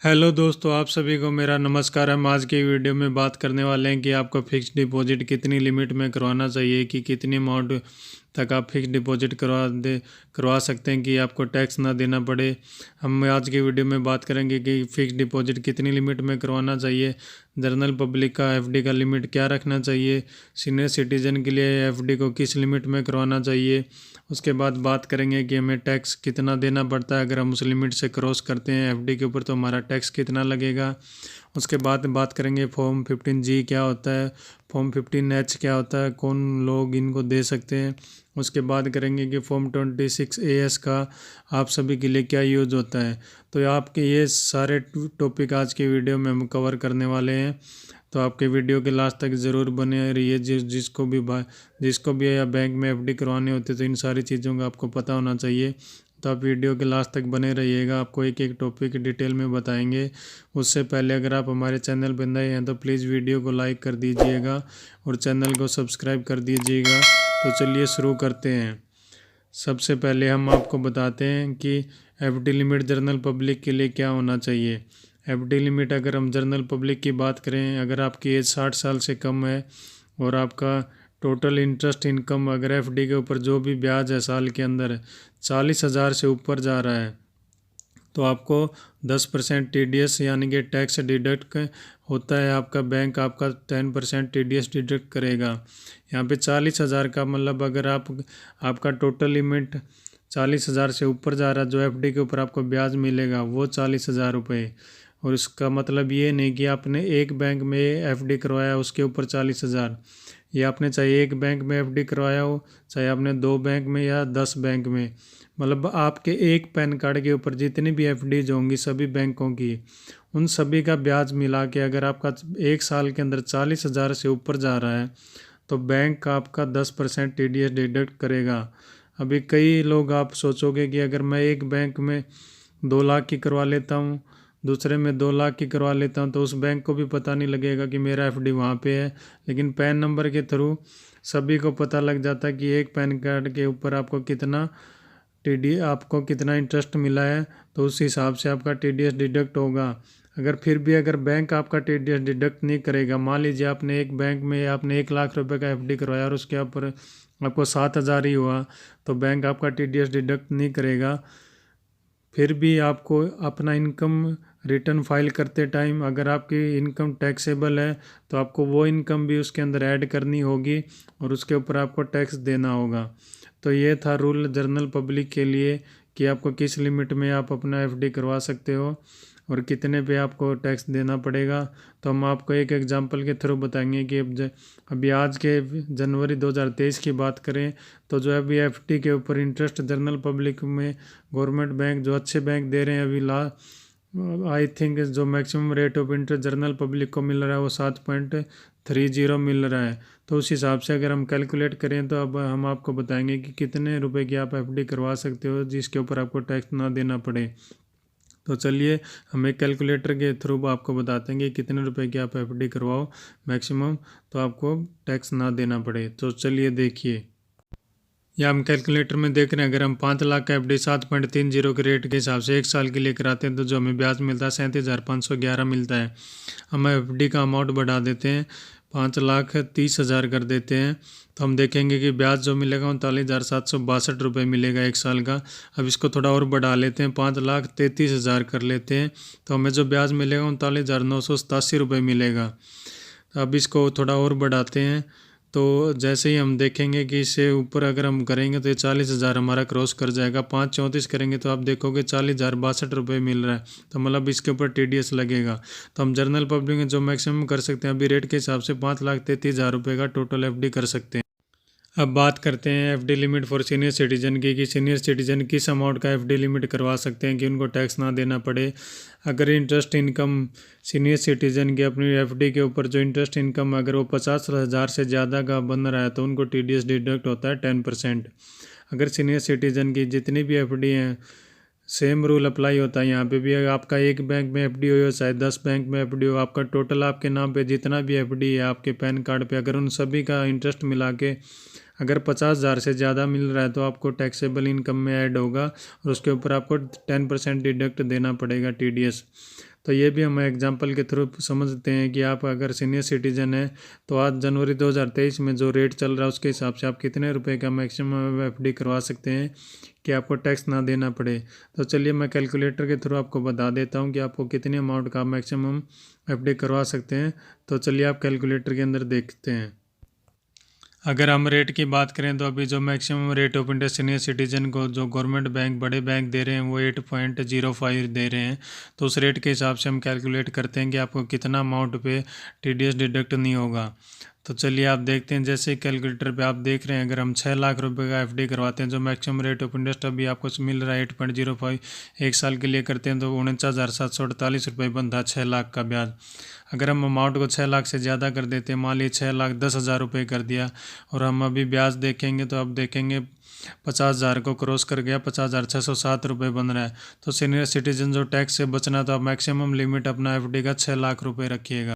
Hello दोस्तों, आप सभी को मेरा नमस्कार। हम आज की वीडियो में बात करने वाले हैं कि आपको फिक्स डिपॉजिट कितनी लिमिट में करवाना चाहिए, कि कितनी अमाउंट तक आप फिक्स डिपॉजिट करवा सकते हैं कि आपको टैक्स ना देना पड़े। हम आज की वीडियो में बात करेंगे कि फिक्स डिपॉजिट कितनी लिमिट में करवाना चाहिए, जनरल पब्लिक का एफडी का लिमिट क्या रखना चाहिए, सीनियर सिटीजन के लिए एफडी को किस लिमिट में करवाना चाहिए। उसके बाद बात करेंगे कि हमें टैक्स कितना देना पड़ता है अगर हम उस लिमिट से क्रॉस करते हैं एफडी के ऊपर, तो हमारा टैक्स कितना लगेगा। उसके बाद बात करेंगे फॉर्म 15G क्या होता है, फॉर्म 15H क्या होता है, कौन लोग इनको दे सकते हैं। उसके बाद करेंगे कि फॉर्म 26AS का आप सभी के लिए क्या यूज होता है। तो आपके ये सारे टॉपिक आज की वीडियो में हम कवर करने वाले हैं, तो आपके वीडियो के लास्ट तक ज़रूर बने रहिए। जिसको भी या बैंक में एफडी करवानी होती है तो इन सारी चीज़ों का आपको पता होना चाहिए, तो आप वीडियो के लास्ट तक बने रहिएगा। आपको एक एक टॉपिक डिटेल में बताएंगे। उससे पहले अगर आप हमारे चैनल पर नए हैं तो प्लीज़ वीडियो को लाइक कर दीजिएगा और चैनल को सब्सक्राइब कर दीजिएगा। तो चलिए शुरू करते हैं। सबसे पहले हम आपको बताते हैं कि एफडी लिमिट जनरल पब्लिक के लिए क्या होना चाहिए। एफडी लिमिट अगर हम जनरल पब्लिक की बात करें, अगर आपकी एज 60 साल से कम है और आपका टोटल इंटरेस्ट इनकम अगर एफडी के ऊपर जो भी ब्याज है साल के अंदर 40,000 से ऊपर जा रहा है, तो आपको 10% TDS यानी कि टैक्स डिडक्ट होता है। आपका बैंक आपका 10% TDS डिडक्ट करेगा। यहाँ पे 40,000 का मतलब अगर आपका टोटल लिमिट 40,000 से ऊपर जा रहा है, जो एफडी के ऊपर आपको ब्याज मिलेगा वो 40,000 रुपये। और इसका मतलब ये नहीं कि आपने एक बैंक में एफडी करवाया उसके ऊपर 40,000, ये आपने चाहे एक बैंक में एफडी करवाया हो, चाहे आपने 2 बैंक में या 10 बैंक में, मतलब आपके एक पैन कार्ड के ऊपर जितनी भी एफडीज होंगी सभी बैंकों की, उन सभी का ब्याज मिला के अगर आपका एक साल के अंदर 40,000 से ऊपर जा रहा है तो बैंक आपका 10% TDS डिडक्ट करेगा। अभी कई लोग आप सोचोगे कि अगर मैं एक बैंक में 2 लाख की करवा लेता हूँ, दूसरे में 2 लाख की करवा लेता हूँ, तो उस बैंक को भी पता नहीं लगेगा कि मेरा एफडी वहाँ पे है। लेकिन पैन नंबर के थ्रू सभी को पता लग जाता है कि एक पैन कार्ड के ऊपर आपको कितना इंटरेस्ट मिला है, तो उस हिसाब से आपका TDS डिडक्ट होगा। अगर बैंक आपका TDS डिडक्ट नहीं करेगा, मान लीजिए आपने एक बैंक में आपने 1 लाख रुपए का एफडी करवाया और उसके ऊपर आपको 7,000 ही हुआ, तो बैंक आपका TDS डिडक्ट नहीं करेगा। फिर भी आपको अपना इनकम रिटर्न फाइल करते टाइम अगर आपकी इनकम टैक्सेबल है तो आपको वो इनकम भी उसके अंदर ऐड करनी होगी और उसके ऊपर आपको टैक्स देना होगा। तो ये था रूल जनरल पब्लिक के लिए कि आपको किस लिमिट में आप अपना एफडी करवा सकते हो और कितने पे आपको टैक्स देना पड़ेगा। तो हम आपको एक एग्जांपल के थ्रू बताएंगे कि अभी आज के जनवरी 2023 की बात करें तो जो अभी एफडी के ऊपर इंटरेस्ट जनरल पब्लिक में गवर्नमेंट बैंक जो अच्छे बैंक दे रहे हैं, अभी आई थिंक जो maximum rate of interest general public को मिल रहा है वो 7.30 मिल रहा है। तो उस हिसाब से अगर हम कैलकुलेट करें तो अब हम आपको बताएंगे कि कितने रुपए की आप एफडी करवा सकते हो जिसके ऊपर आपको टैक्स ना देना पड़े। तो चलिए हम एक कैलकुलेटर के थ्रू आपको बताते हैं कि कितने रुपए की आप एफडी करवाओ मैक्सिमम, तो आपको टैक्स ना देना पड़े। तो चलिए देखिए, या हम कैलकुलेटर में देख रहे हैं अगर हम 5 लाख का एफडी 7.30 के रेट के हिसाब से 1 साल के लिए कराते हैं तो जो हमें ब्याज मिलता है 37,511 मिलता है। हम एफडी का अमाउंट बढ़ा देते हैं, 5,30,000 कर देते हैं, तो हम देखेंगे कि ब्याज जो मिलेगा 39,762 रुपये मिलेगा 1 साल का। अब इसको थोड़ा और बढ़ा लेते हैं, 5,33,000 कर लेते हैं, तो हमें जो ब्याज मिलेगा 39,987 रुपये मिलेगा। अब इसको थोड़ा और बढ़ाते हैं, तो जैसे ही हम देखेंगे कि इससे ऊपर अगर हम करेंगे तो ये 40,000 हमारा क्रॉस कर जाएगा। 5,34 करेंगे तो आप देखोगे 40,062 रुपये मिल रहा है, तो मतलब इसके ऊपर TDS लगेगा। तो हम जनरल पब्लिक में जो मैक्सिमम कर सकते हैं अभी रेट के हिसाब से 5,33,000 रुपये का टोटल एफडी कर सकते हैं। अब बात करते हैं FD limit for senior citizen की, कि सीनियर सिटीजन किस अमाउंट का एफडी लिमिट करवा सकते हैं कि उनको टैक्स ना देना पड़े। अगर इंटरेस्ट इनकम सीनियर सिटीजन की अपनी एफडी के ऊपर जो इंटरेस्ट इनकम अगर वो 50,000 से ज़्यादा का बन रहा है तो उनको TDS डिडक्ट होता है 10%। अगर सीनियर सिटीजन की जितनी भी एफडी हैं सेम रूल अप्लाई होता है यहाँ पे भी। अगर आपका एक बैंक में एफडी हो चाहे 10 बैंक में एफडी हो, आपका टोटल आपके नाम पे जितना भी एफडी है आपके पैन कार्ड पे, अगर उन सभी का इंटरेस्ट मिला के अगर 50,000 से ज़्यादा मिल रहा है तो आपको टैक्सेबल इनकम में ऐड होगा और उसके ऊपर आपको 10% डिडक्ट देना पड़ेगा TDS। तो ये भी हम एग्जांपल के थ्रू समझते हैं कि आप अगर सीनियर सिटीजन हैं तो आज जनवरी 2023 में जो रेट चल रहा है उसके हिसाब से आप कितने रुपए का मैक्सिमम एफडी करवा सकते हैं कि आपको टैक्स ना देना पड़े। तो चलिए मैं कैलकुलेटर के थ्रू आपको बता देता हूँ कि आपको कितने अमाउंट का मैक्सिमम एफडी करवा सकते हैं। तो चलिए आप कैलकुलेटर के अंदर देखते हैं। अगर हम रेट की बात करें तो अभी जो maximum rate of interest senior citizen को जो गवर्नमेंट बैंक बड़े बैंक दे रहे हैं वो 8.05 दे रहे हैं। तो उस रेट के हिसाब से हम कैलकुलेट करते हैं कि आपको कितना अमाउंट पे टीडीएस डिडक्ट नहीं होगा। तो चलिए आप देखते हैं, जैसे कैलकुलेटर पे आप देख रहे हैं अगर हम 6 लाख रुपए का एफडी करवाते हैं जो मैक्सिमम रेट ऑफ इंटरेस्ट अभी आपको मिल रहा है 8.05, एक साल के लिए करते हैं तो 49,748 रुपये बनता है 6 लाख का ब्याज। अगर हम अमाउंट को 6 लाख से ज़्यादा कर देते हैं, मान लीजिए 6,10,000 रुपये कर दिया और हम अभी ब्याज देखेंगे तो अब देखेंगे 50,000 को क्रॉस कर गया, 50,607 रुपये बन रहा है। तो सीनियर सिटीजन जो टैक्स से बचना तो आप मैक्सिमम लिमिट अपना एफडी का 6 लाख रुपये रखिएगा।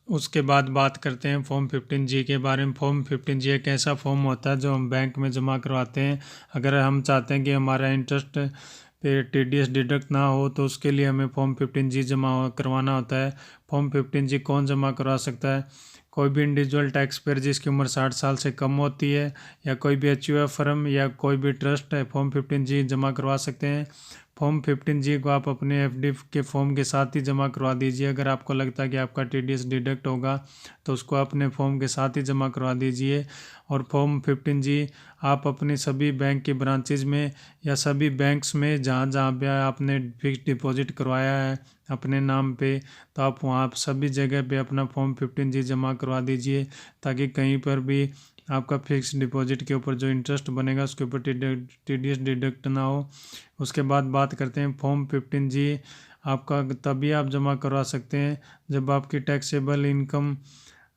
उसके बाद बात करते हैं फॉर्म 15G के बारे में। फॉर्म 15G एक ऐसा फॉर्म होता है जो हम बैंक में जमा करवाते हैं। अगर हम चाहते हैं कि हमारा इंटरेस्ट पे टीडीएस डिडक्ट ना हो तो उसके लिए हमें फॉर्म 15G जमा करवाना होता है। फॉर्म 15G कौन जमा करवा सकता है? कोई भी इंडिविजुअल टैक्स पेयर जिसकी उम्र 60 साल से कम होती है या कोई भी एचयूएफ फर्म या कोई भी ट्रस्ट है फॉर्म 15G जमा करवा सकते हैं। फॉर्म 15G को आप अपने एफडी के फॉर्म के साथ ही जमा करवा दीजिए। अगर आपको लगता है कि आपका टीडीएस डिडक्ट होगा तो उसको अपने फॉर्म के साथ ही जमा करवा दीजिए। और फॉर्म 15G आप अपनी सभी बैंक की ब्रांचेज में या सभी बैंक्स में जहाँ जहाँ पे आपने फिक्स डिपॉजिट करवाया है अपने नाम पे तो आप वहाँ सभी जगह पे अपना फॉर्म 15G जमा करवा दीजिए ताकि कहीं पर भी आपका फिक्स डिपॉजिट के ऊपर जो इंटरेस्ट बनेगा उसके ऊपर टीडीएस डिडक्ट ना हो। उसके बाद बात करते हैं फॉर्म 15G आपका तभी आप जमा करवा सकते हैं जब आपकी टैक्सेबल इनकम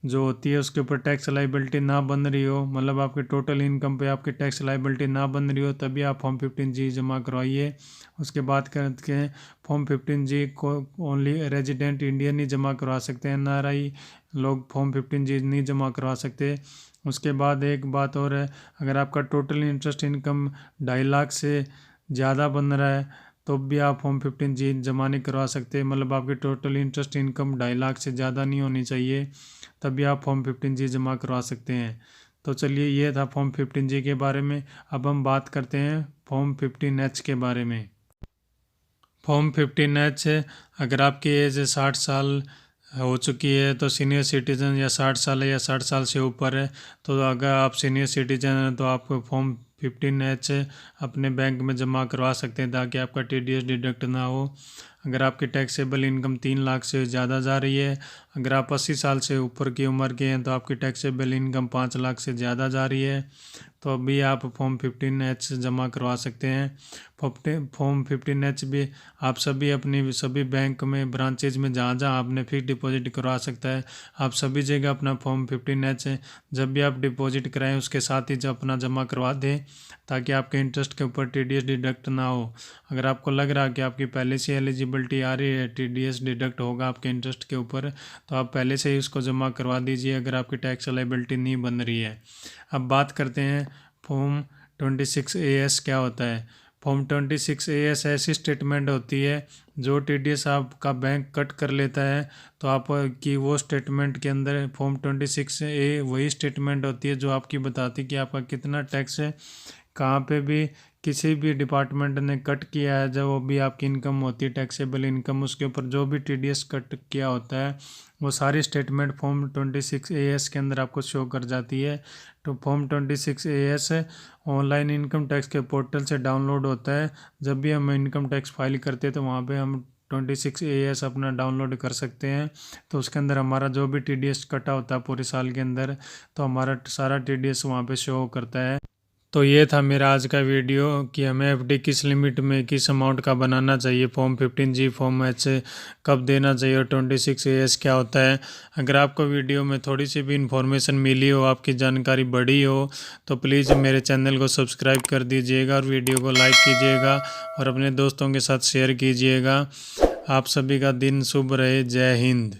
जो होती है उसके ऊपर टैक्स लाइबिलिटी ना बन रही हो, मतलब आपके टोटल इनकम पे आपकी टैक्स लाइबिलिटी ना बन रही हो, तभी आप फॉर्म 15G जमा करवाइए। उसके बाद करते हैं फॉर्म 15G को ओनली रेजिडेंट इंडियन ही जमा करवा सकते हैं, एनआरआई लोग फॉर्म 15G नहीं जमा करवा सकते। उसके बाद एक बात और है, अगर आपका टोटल इंटरेस्ट इनकम 2.5 लाख से ज़्यादा बन रहा है तो भी आप फॉर्म 15G जमा नहीं करवा सकते, मतलब आपकी टोटल इंटरेस्ट इनकम 2.5 लाख से ज़्यादा नहीं होनी चाहिए तभी आप फॉर्म 15G जमा करवा सकते हैं। तो चलिए ये था फॉर्म 15G के बारे में। अब हम बात करते हैं फॉर्म 15H के बारे में। फॉर्म 15H अगर आपकी एज 60 साल हो चुकी है तो सीनियर सिटीजन या 60 साल है या 60 साल से ऊपर है तो अगर आप सीनियर सिटीजन हैं तो आप फॉर्म 15H अपने बैंक में जमा करवा सकते हैं ताकि आपका टीडीएस डिडक्ट ना हो। अगर आपकी टैक्सेबल इनकम 3 लाख से ज़्यादा जा रही है, अगर आप 80 साल से ऊपर की उम्र के हैं तो आपकी टैक्सेबल इनकम 5 लाख से ज़्यादा जा रही है तो अभी आप फॉर्म 15H जमा करवा सकते हैं। फॉर्म 15H भी आप सभी बैंक में ब्रांचेज में जहाँ जहाँ आपने फिक्स डिपॉजिट करवा सकता है आप सभी जगह अपना फॉर्म 15H जब भी आप डिपॉजिट कराएं उसके साथ ही अपना जमा करवा दें ताकि आपके इंटरेस्ट के ऊपर टीडीएस डिडक्ट ना हो। अगर आपको लग रहा है कि आपकी पहले से एलिजिबिलिटी आ रही है टीडीएस डिडक्ट होगा आपके इंटरेस्ट के ऊपर तो आप पहले से ही उसको जमा करवा दीजिए अगर आपकी टैक्स लायबिलिटी नहीं बन रही है। अब बात करते हैं फॉर्म 26AS क्या होता है। फॉर्म 26AS ऐसी स्टेटमेंट होती है जो टीडीएस आपका बैंक कट कर लेता है तो आप की वो स्टेटमेंट के अंदर फॉर्म 26A वही स्टेटमेंट होती है जो आपकी बताती है कि आपका कितना टैक्स है, कहाँ पे भी किसी भी डिपार्टमेंट ने कट किया है जो भी आपकी इनकम होती है टैक्सेबल इनकम उसके ऊपर जो भी टीडीएस कट किया होता है वो सारी स्टेटमेंट फॉर्म 26AS के अंदर आपको शो कर जाती है। तो form 26AS online income tax के पोर्टल से डाउनलोड होता है। जब भी हम इनकम टैक्स फाइल करते हैं तो वहाँ पे हम 26AS अपना डाउनलोड कर सकते हैं। तो उसके अंदर हमारा जो भी टीडीएस कटा होता है पूरे साल के अंदर तो हमारा सारा टीडीएस वहाँ पे शो करता है। तो ये था मेरा आज का वीडियो कि हमें एफडी किस लिमिट में किस अमाउंट का बनाना चाहिए, फॉर्म 15G फॉर्म H कब देना चाहिए और 26AS क्या होता है। अगर आपको वीडियो में थोड़ी सी भी इन्फॉर्मेशन मिली हो, आपकी जानकारी बढ़ी हो तो प्लीज़ मेरे चैनल को सब्सक्राइब कर दीजिएगा और वीडियो को लाइक कीजिएगा और अपने दोस्तों के साथ शेयर कीजिएगा। आप सभी का दिन शुभ रहे। जय हिंद।